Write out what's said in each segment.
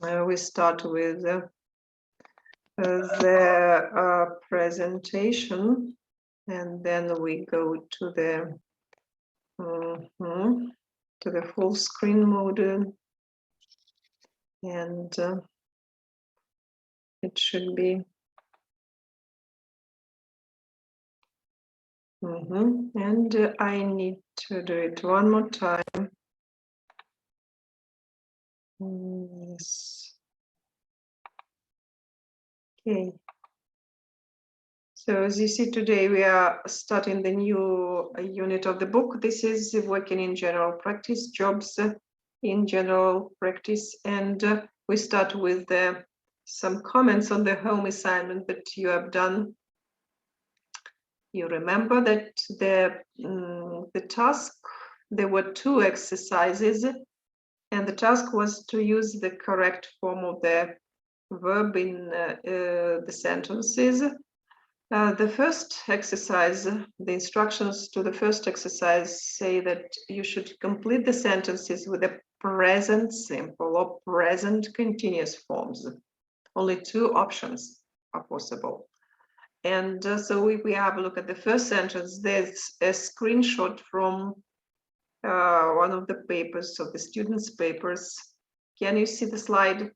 We start with the presentation, and then we go to the full screen mode, and it should be. And I need to do it one more time. Yes. Okay. So as you see today, we are starting the new unit of the book. This is working in general practice, jobs in general practice. And we start with some comments on the home assignment that you have done. You remember that the task, there were 2 exercises, and the task was to use the correct form of the verb in the sentences. The first exercise, the instructions to the first exercise say that you should complete the sentences with the present simple or present continuous forms. Only 2 options are possible. And so if we have a look at the first sentence, there's a screenshot from one of the papers, of the students' papers. Can you see the slide?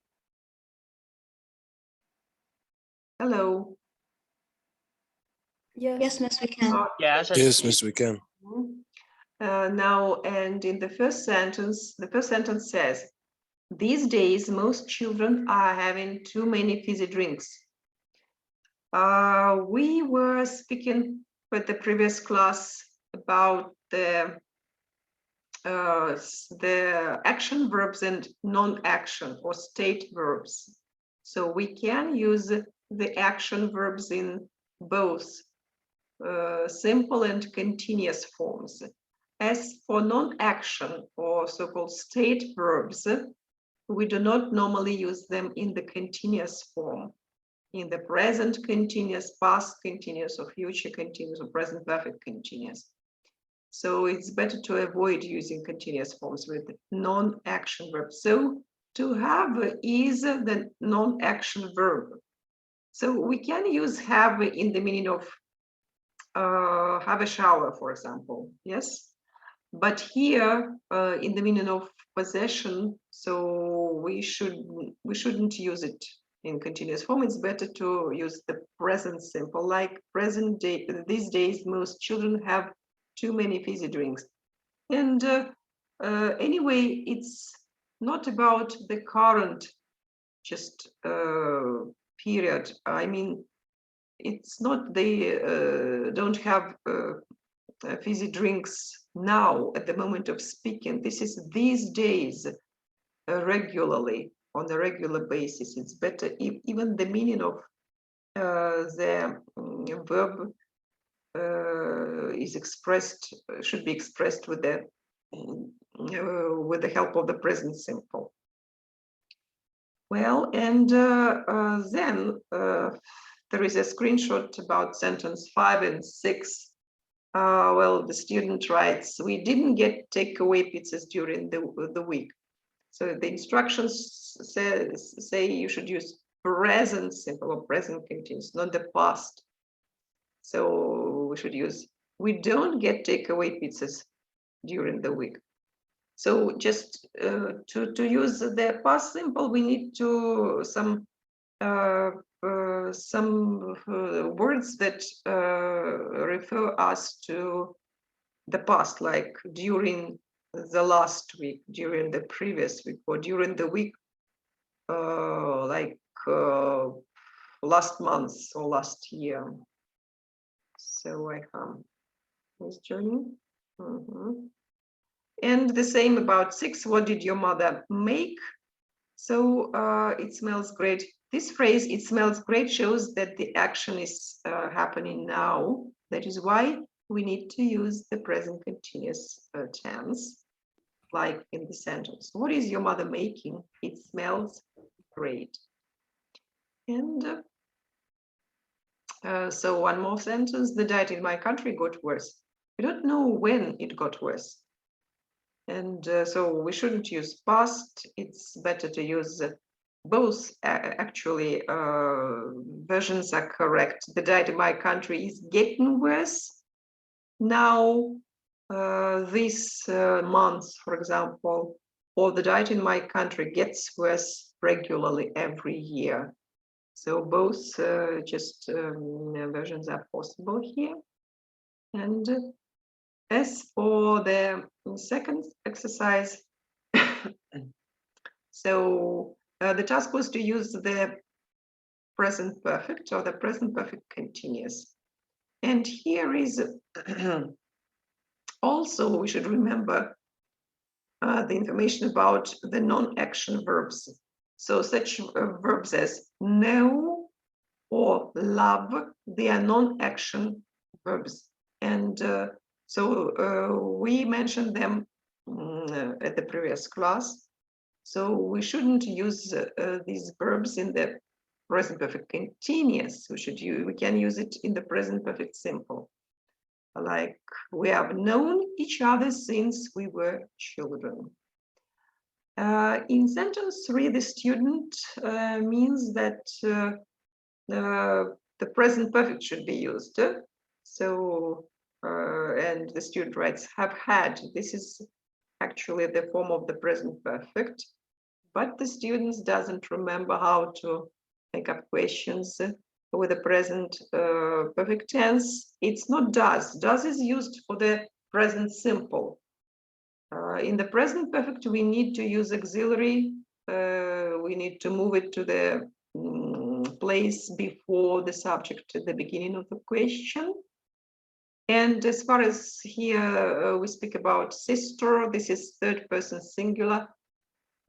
Hello. Yes, Miss, we can. Yes, Miss, we can. Now, and in the first sentence says, these days, most children are having too many fizzy drinks. We were speaking with the previous class about the action verbs and non-action or state verbs. So we can use the action verbs in both simple and continuous forms. As for non-action or so-called state verbs, we do not normally use them in the continuous form, in the present continuous, past continuous, or future continuous, or present perfect continuous. So it's better to avoid using continuous forms with non-action verbs. So to have is the non-action verb. So we can use have in the meaning of have a shower, for example, yes? But here, in the meaning of possession, so we shouldn't use it in continuous form. It's better to use the present simple, like present day. These days, most children have too many fizzy drinks. And anyway, it's not about the current just period. I mean, it's not they don't have fizzy drinks now at the moment of speaking. This is these days regularly, on a regular basis. It's better if even the meaning of the verb is expressed, should be expressed with the help of the present simple. Well, and then there is a screenshot about sentence 5 and 6. Well, the student writes, we didn't get takeaway pizzas during the week. So the instructions say you should use present simple or present continuous, not the past. So we should use, we don't get takeaway pizzas during the week. So just to use the past simple, we need to some words that refer us to the past, like during the last week, during the previous week, or during the week, like last month or last year. So I come this journey. And the same about 6. What did your mother make? So it smells great. This phrase, it smells great, shows that the action is happening now. That is why we need to use the present continuous tense, like in the sentence. What is your mother making? It smells great. And so one more sentence, the diet in my country got worse. We don't know when it got worse. And so we shouldn't use past. It's better to use both actually versions are correct. The diet in my country is getting worse now this month, for example, or the diet in my country gets worse regularly every year. So both versions are possible here. And as for the second exercise, so the task was to use the present perfect or the present perfect continuous. And here is also, we should remember the information about the non-action verbs. So such verbs as know or love, they are non-action verbs. And we mentioned them at the previous class. So we shouldn't use these verbs in the present perfect continuous. We can use it in the present perfect simple. Like, we have known each other since we were children. In sentence 3, the student means that the present perfect should be used. So, and the student writes have had. This is actually the form of the present perfect, but the student doesn't remember how to make up questions with the present perfect tense. It's not does. Does is used for the present simple. In the present perfect, we need to use auxiliary. We need to move it to the place before the subject at the beginning of the question. And as far as here we speak about sister, this is third person singular.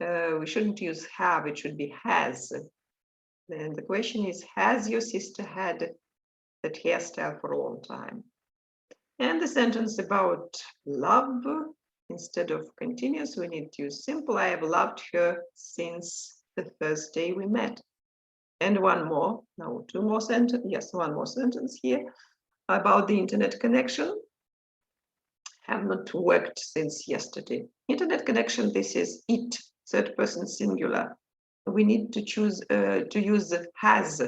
We shouldn't use have, it should be has. And the question is, has your sister had that hairstyle for a long time? And the sentence about love, instead of continuous, we need to use simple. I have loved her since the first day we met. And one more, no, two more sentences. Yes, one more sentence here about the internet connection. Have not worked since yesterday. Internet connection, this is it, third person singular. We need to choose to use has,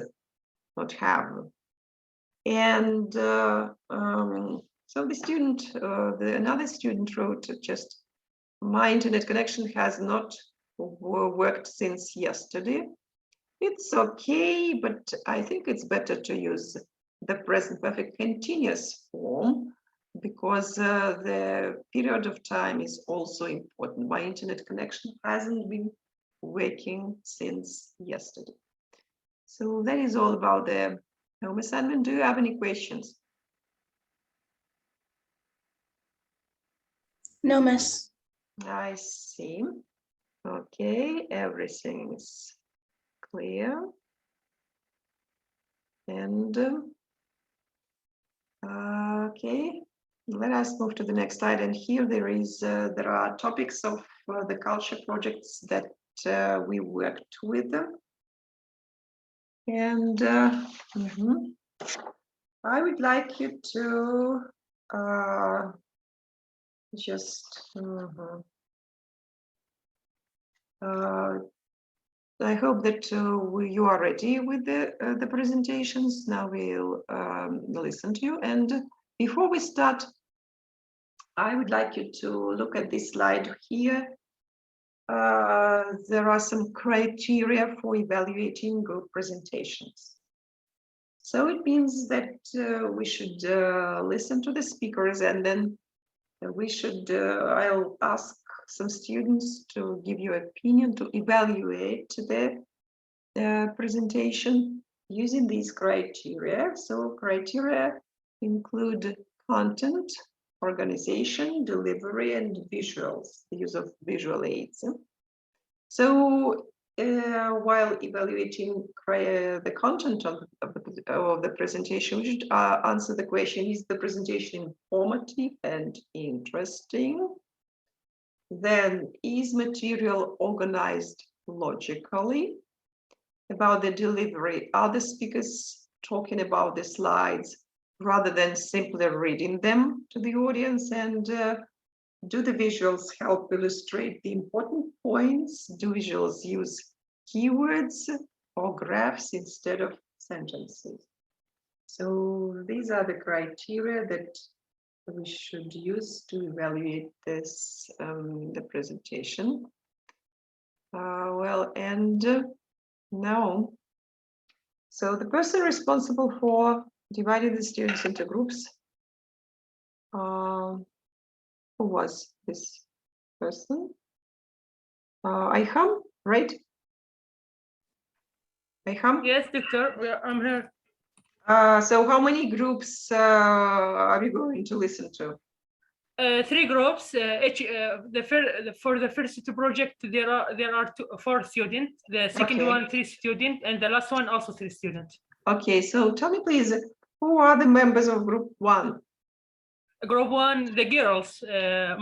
not have. And so the student, another student wrote just, my internet connection has not worked since yesterday. It's okay, but I think it's better to use the present perfect continuous form because the period of time is also important. My internet connection hasn't been working since yesterday. So that is all about the home assignment. Do you have any questions? No, miss. I see. Okay, everything is clear. And okay, let us move to the next slide. And here there are topics of the culture projects that we worked with them. And I would like you to I hope that you are ready with the presentations. Now we'll listen to you. And before we start, I would like you to look at this slide here. There are some criteria for evaluating group presentations. So it means that we should listen to the speakers, and then we should, I'll ask some students to give you opinion, to evaluate the presentation using these criteria. So criteria include content, organization, delivery, and visuals, the use of visual aids. So while evaluating the content of the presentation, we should answer the question, is the presentation informative and interesting? Then, is material organized logically? About the delivery, are the speakers talking about the slides rather than simply reading them to the audience? And do the visuals help illustrate the important points? Do visuals use keywords or graphs instead of sentences. So these are the criteria that we should use to evaluate this, the presentation. Well, and now, so the person responsible for dividing the students into groups, who was this person? Ayham, right? Ayham? Yes, doctor, I'm here. So how many groups are we going to listen to? 3 groups. Each for the first project there are 4 students. The second Okay. one 3 students, and the last one also 3 students. Okay, so tell me please, who are the members of group 1? Group 1, the girls,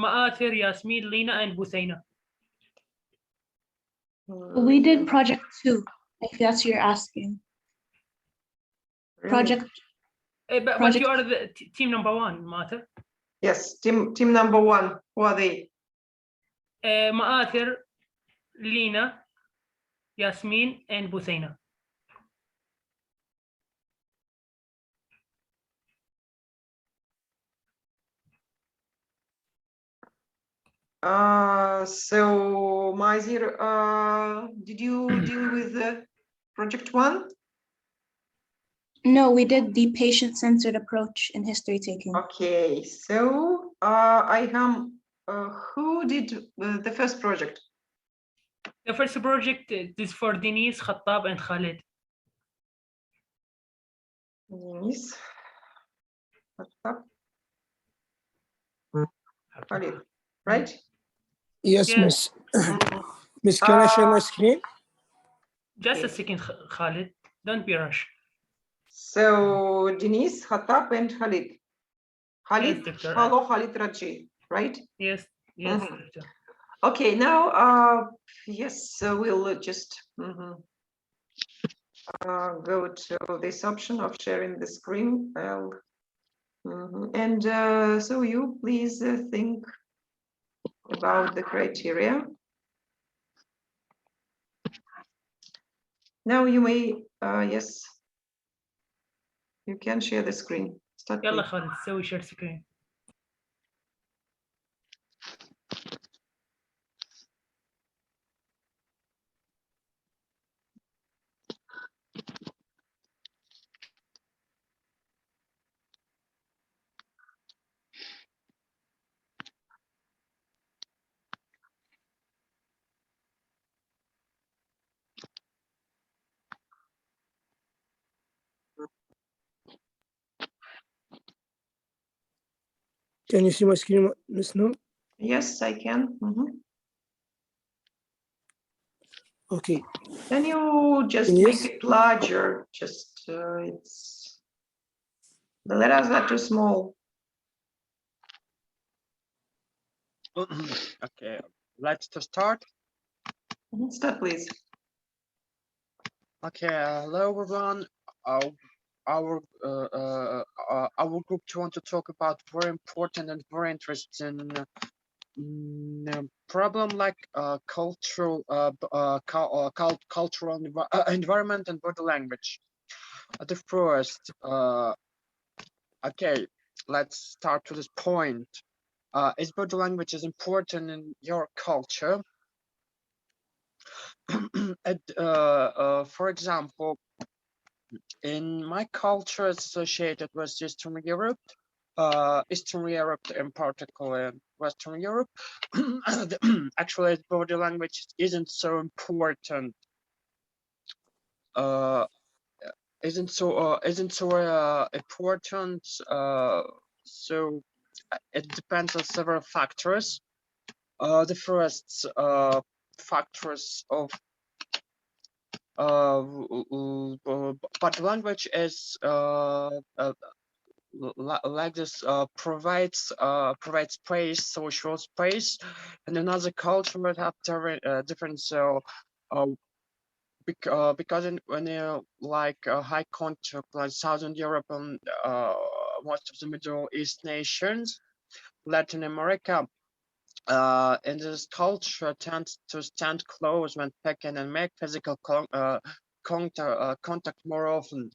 Maathir, Yasmin, Lina, and Busaina. We did project 2, if that's what you're asking. Really? Project, But you are the team number 1, Maathir. Yes, team number 1. Who are they? Maathir, Lina, Yasmin, and Busaina. So Mazir, did you deal with the project 1? no, we did the patient-centered approach in history taking. Okay, so Ayham, who did the first project? The first project is for Denise, Khattab, and Khalid. Denise. Khalid, right? Yes, Yeah. Miss. Miss, can I share my screen? Just a Okay. second, Khalid. Don't be rushed. So Denise, Khattab, and Khalid. Khalid, Yes, doctor. follow Khalid Raji, right? Yes, doctor. Okay, now, yes, so we'll just go to this option of sharing the screen. And so you please think about the criteria. Now you may, yes, you can share the screen. Start, يلا please. خالد سوي شير سكرين. Can you see my screen, Miss No? Yes, I can. Okay. Can you just Yes. make it larger? Just it's the letters are too small. Okay, let's start. Start, please. Okay, hello everyone. Our group want to talk about very important and very interesting problem like cultural environment and body language. The first, okay, let's start to this point. Is body language is important in your culture? For example, in my culture, it's associated with Eastern Europe, in particular Western Europe. Actually, body language isn't so important. Isn't so important. So it depends on several factors. The first factors of body language is like this provides space, social space, and another culture would have different. So because when you like high contact like Southern Europe and most of the Middle East nations, Latin America, in this culture tends to stand close when picking and make physical contact more often.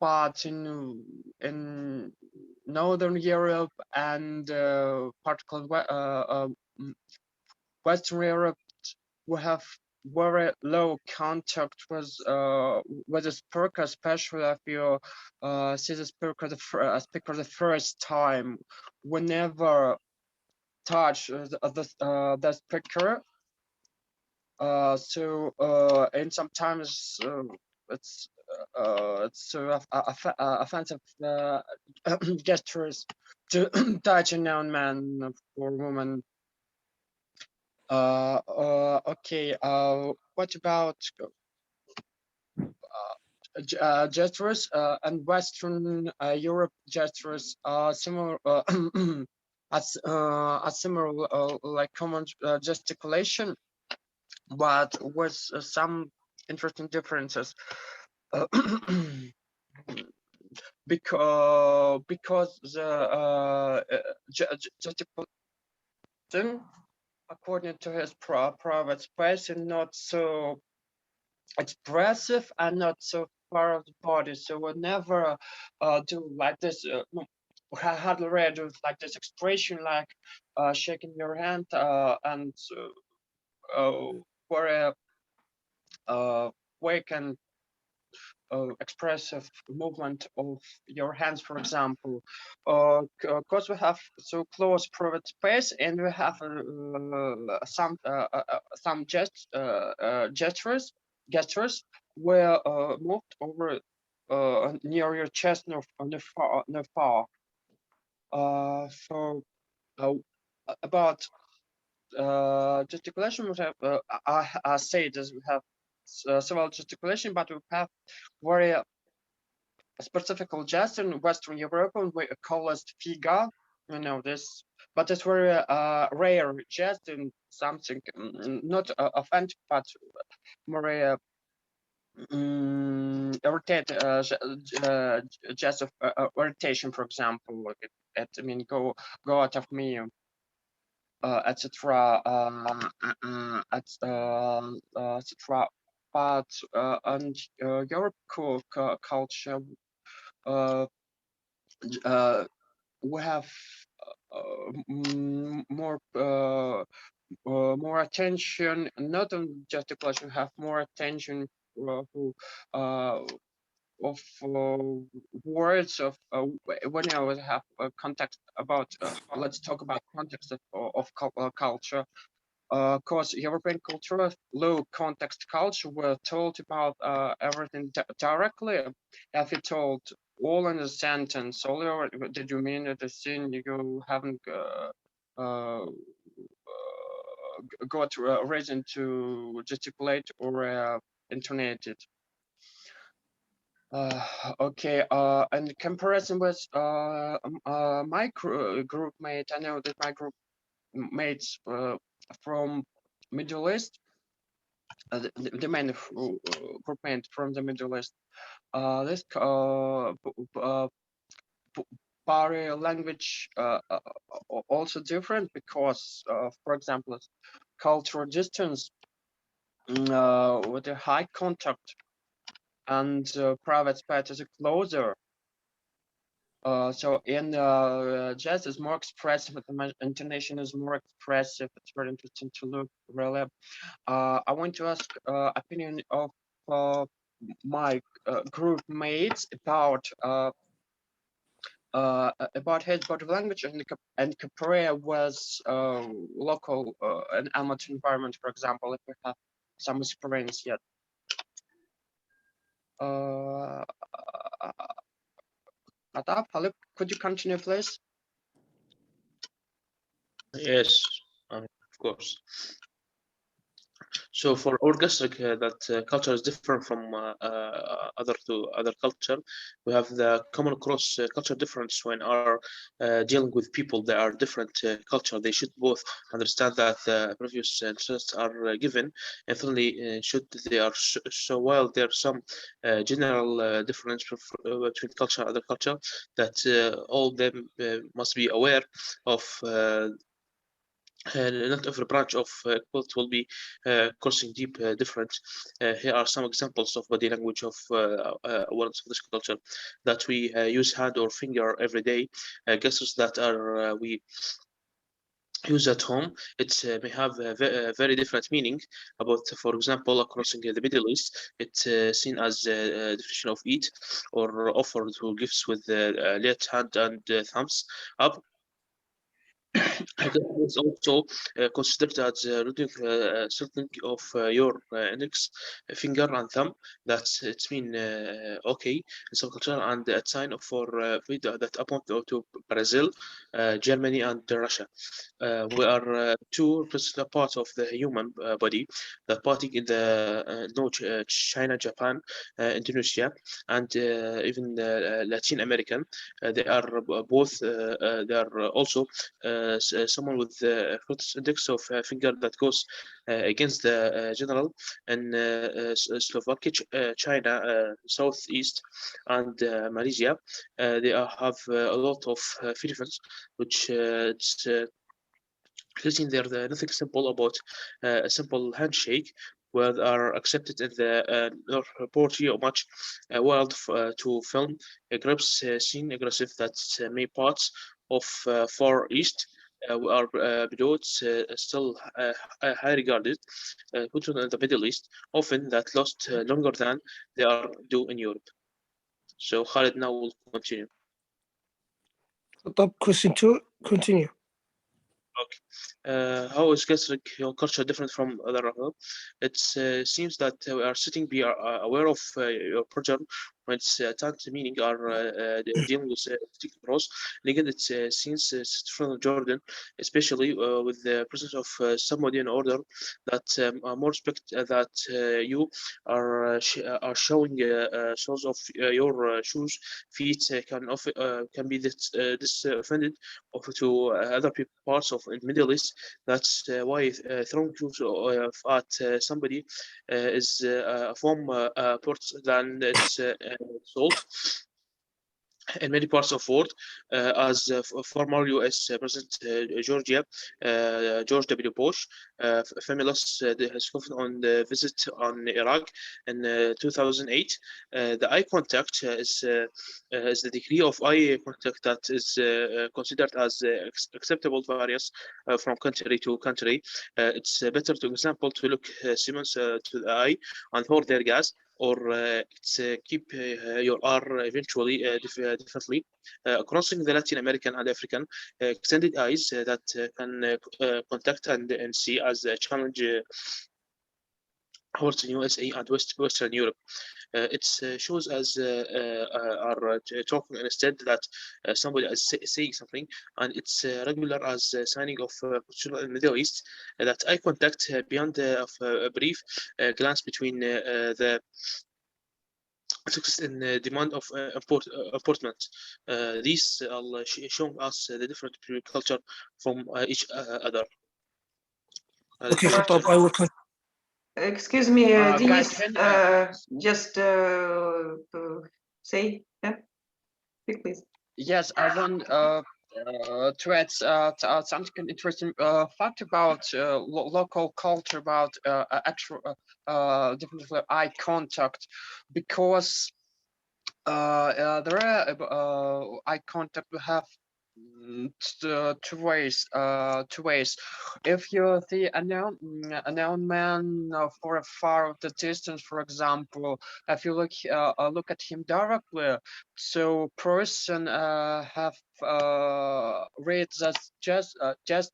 But in Northern Europe and particularly Western Europe, we have very low contact with the speaker, especially if you see the speaker the first time. We never touch the speaker. And sometimes it's offensive gestures to touch a known man or woman. Okay. What about gestures and Western Europe gestures are similar as similar like common gesticulation, but with some interesting differences. Because the gesticulation, according to his private space, is not so expressive and not so far of the body. So we never do like this. Hardly read with like this expression, like shaking your hand and where quick and expressive movement of your hands, for example. Because we have so close private space, and we have some gestures were moved over near your chest, no far. So about gesticulation, we have I say this, we have several gesticulation, but we have very specific gesture in Western Europe. We call it figa, you know this, but it's very rare gesture, and something not offensive, but more irritate just of irritation, for example, like I mean, go out of me, etc. Etc. But and Europe culture, we have more attention, not on gesticulation, we have more attention of words of when I would have a context about let's talk about context of culture. Because European culture, low context culture, we're told about everything directly. If you told all in a sentence, all did you mean it? The thing you haven't got a reason to gesticulate or intonate it. Okay. In comparison with my group mate, I know that my group mates from Middle East, the main group mate from the Middle East, this Pari language also different because, for example, cultural distance with a high contact and private space is closer. So in jazz is more expressive, the intonation is more expressive. It's very interesting to look really. I want to ask opinion of my group mates about his body language and compare with local and amateur environment, for example, if we have some experience yet. Atap, Haluk, could you continue, please? Yes, of course. So for our gastric, that culture is different from other culture. We have the common cross culture difference when are dealing with people that are different culture. They should both understand that the previous interests are given, and thirdly, should they are so while there's some general difference between culture and other culture, that all of them must be aware of. Not every branch of quilt will be crossing deep different. Here are some examples of body language of awareness of this culture, that we use hand or finger every day. Gestures that are we use at home, it may have a very different meaning. About, for example, crossing the Middle East, it's seen as a definition of eat or offer to gifts with left hand and thumbs up. It's also considered as reading something of your index finger and thumb. That's it's mean okay in some culture, and a sign for video that upon to Brazil, Germany, and Russia. We are two representative parts of the human body that parting in the China, Japan, Indonesia, and even Latin American. They are both. They are also someone with the index of finger that goes against the general in Slovakia, China, Southeast, and Malaysia. They have a lot of Philippines, which it's placing there nothing simple about a simple handshake, where they are accepted in the North Portugal much world to film groups seen aggressive that many parts of Far East are below still high regarded, put in the Middle East, often that lost longer than they are do in Europe. So Khalid now will continue. Top question 2, continue. How is gastric culture different from other? It seems that we are sitting, we are aware of your project when it's time to meaning are dealing with sticky pros. And again, it seems from Jordan, especially with the presence of somebody in order that more respect that you are showing shows of your shoes, feet can be this offended of to other people parts of the Middle East. That's why throwing shoes at somebody is a form port than it's sold in many parts of the world, as former U.S. President George W. Bush, famous has spoken on the visit on Iraq in 2008. The eye contact is the degree of eye contact that is considered as acceptable varies from country to country. It's better, to example, to look Siemens to the eye and hold their gas, or keep your R eventually differently. Crossing the Latin American and African extended eyes that can contact and see as a challenge towards in USA and Western Europe. It shows as are talking instead that somebody is saying something, and it's regular as signing of in the Middle East, that eye contact beyond of a brief glance between the in demand of apportment. These are showing us the different culture from each other. Okay, Khattab, I will continue. Excuse me, Guys, Denis, just say, yeah, speak, please. yes, I want to add something interesting fact about local culture, about actual definitely eye contact, because there are eye contact we have two ways. If you see a known man for a far of the distance, for example, if you look at him directly, so person have reads that just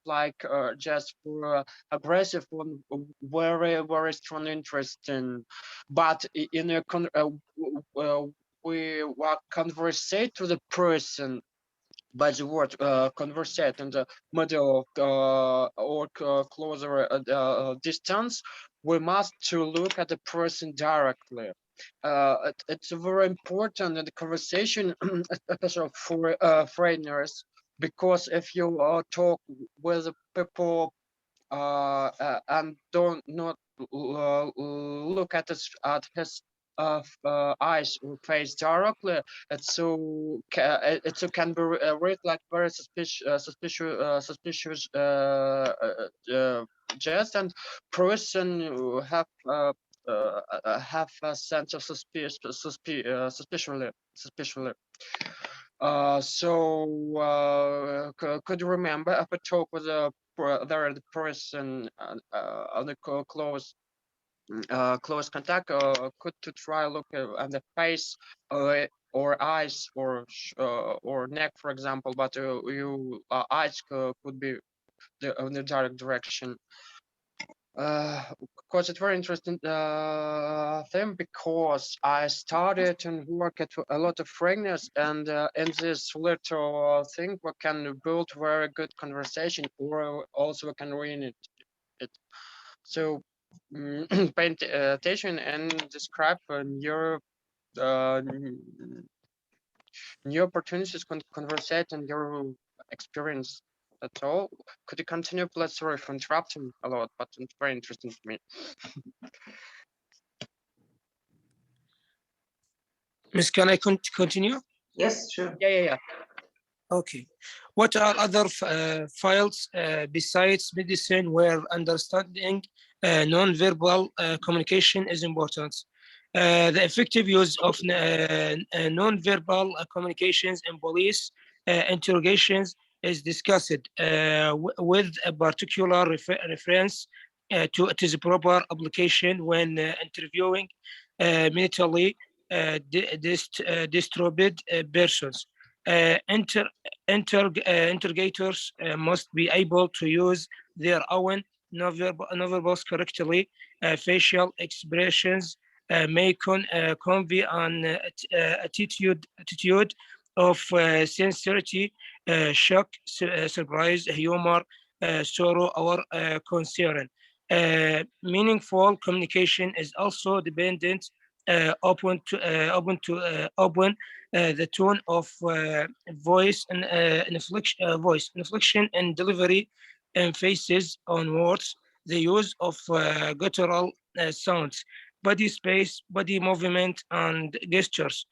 like just for aggressive one, very strong interest in, but in a we conversate to the person, by the word conversate in the middle or closer distance, we must to look at the person directly. It's very important in the conversation, especially for foreigners, because if you talk with people and don't not look at his eyes or face directly, it's so it so can be read like very suspicious jest, and person who have a sense of suspicion. Could you remember if I talk with the person on the close contact, could to try look at the face or eyes or neck, for example, but you eyes could be in the direct direction. Of course, it's very interesting thing, because I started and work at a lot of foreigners, and in this little thing we can build very good conversation, or also we can ruin it. So pay attention and describe new opportunities, conversate and your experience. That's all. Could you continue, please? Sorry for interrupting a lot, but it's very interesting to me. Miss, can I continue? Yes, sure. Yeah. Okay. What are other fields besides medicine where understanding non-verbal communication is important? The effective use of non-verbal communications in police interrogations is discussed with a particular reference to its proper application when interviewing mentally disturbed persons. Interrogators must be able to use their own nonverbals correctly. Facial expressions may convey an attitude of sincerity, shock, surprise, humor, sorrow, or concern. Meaningful communication is also dependent upon the tone of voice and inflection and delivery, emphasis on words, the use of guttural sounds, body space, body movement, and gestures,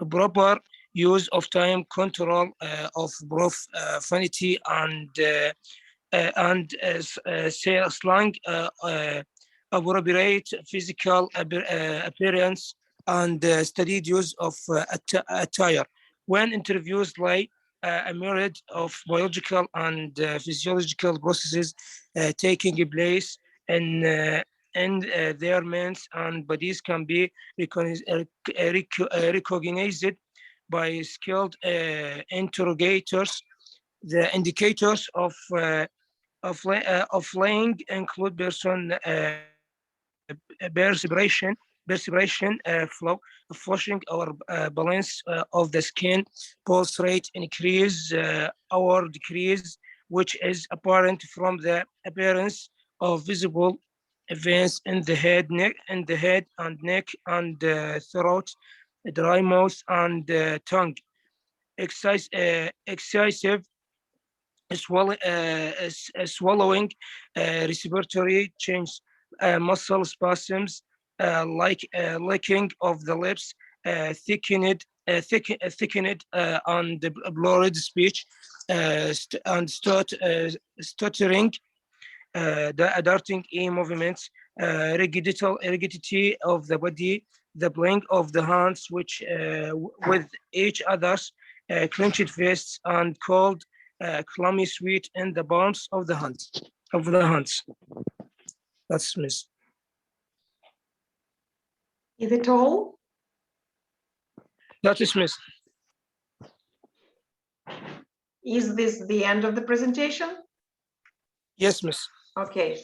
proper use of time control of profanity and slang, appropriate physical appearance, and studied use of attire. When interviews lie a myriad of biological and physiological processes taking place in their minds and bodies can be recognized by skilled interrogators. The indicators of laying include perspiration flow, flushing or balance of the skin, pulse rate increase or decrease, which is apparent from the appearance of visible veins in the head, and neck and throat, dry mouth and tongue. Excessive swallowing, respiratory change, muscle spasms, like licking of the lips, thickened and blurred speech, and stuttering, the adapting movements, rigidity of the body, the blink of the hands, which with each other's, clenched fists, and cold, clammy sweat in the palms of the hands. That's Miss. Is it all? That is Miss. Is this the end of the presentation? Yes, Miss. Okay.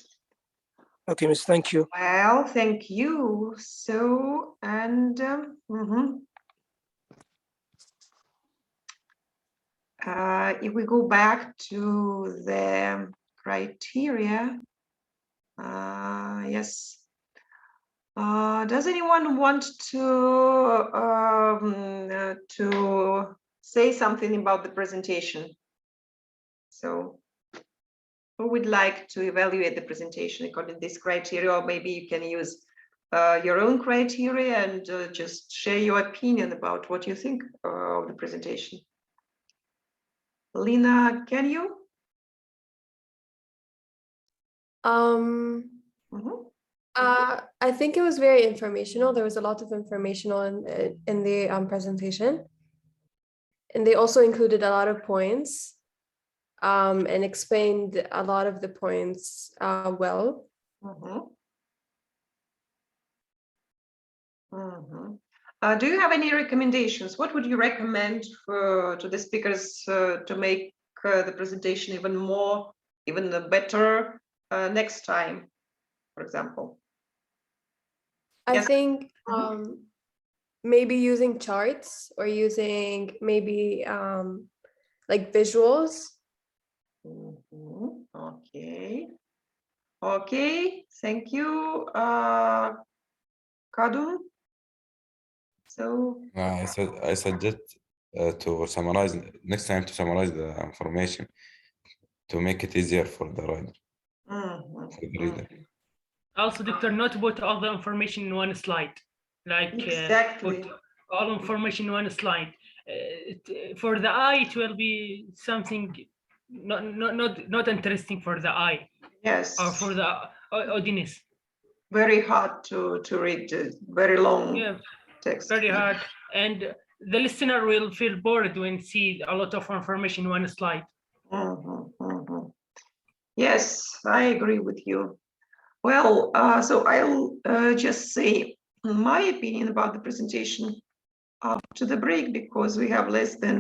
Okay, Miss. Thank you. Well, thank you. So, and If we go back to the criteria, yes. Does anyone want to say something about the presentation? So, who would like to evaluate the presentation according to this criteria, or maybe you can use your own criteria and just share your opinion about what you think of the presentation. Lina, can you? Mhm. I think it was very informational. There was a lot of informational in the presentation. And they also included a lot of points and explained a lot of the points well. Mhm. Mhm. Do you have any recommendations? What would you recommend to the speakers to make the presentation even better next time, for example? I Yes. think Mhm. maybe using charts or using maybe like visuals. Mhm. Okay. Okay, thank you, Kadum. So, I suggest to summarize next time, to summarize the information to make it easier for the reader. mhm, For the reader. Also, Doctor, not put all the information in one slide. Like Exactly. put all information in one slide. For the eye, it will be something not interesting for the eye Yes. or for the audience. Very hard to read, very long Yeah, text. very hard, and the listener will feel bored when see a lot of information in one slide. Mhm, mhm. Yes, I agree with you. Well, so I'll just say my opinion about the presentation after the break, because we have less than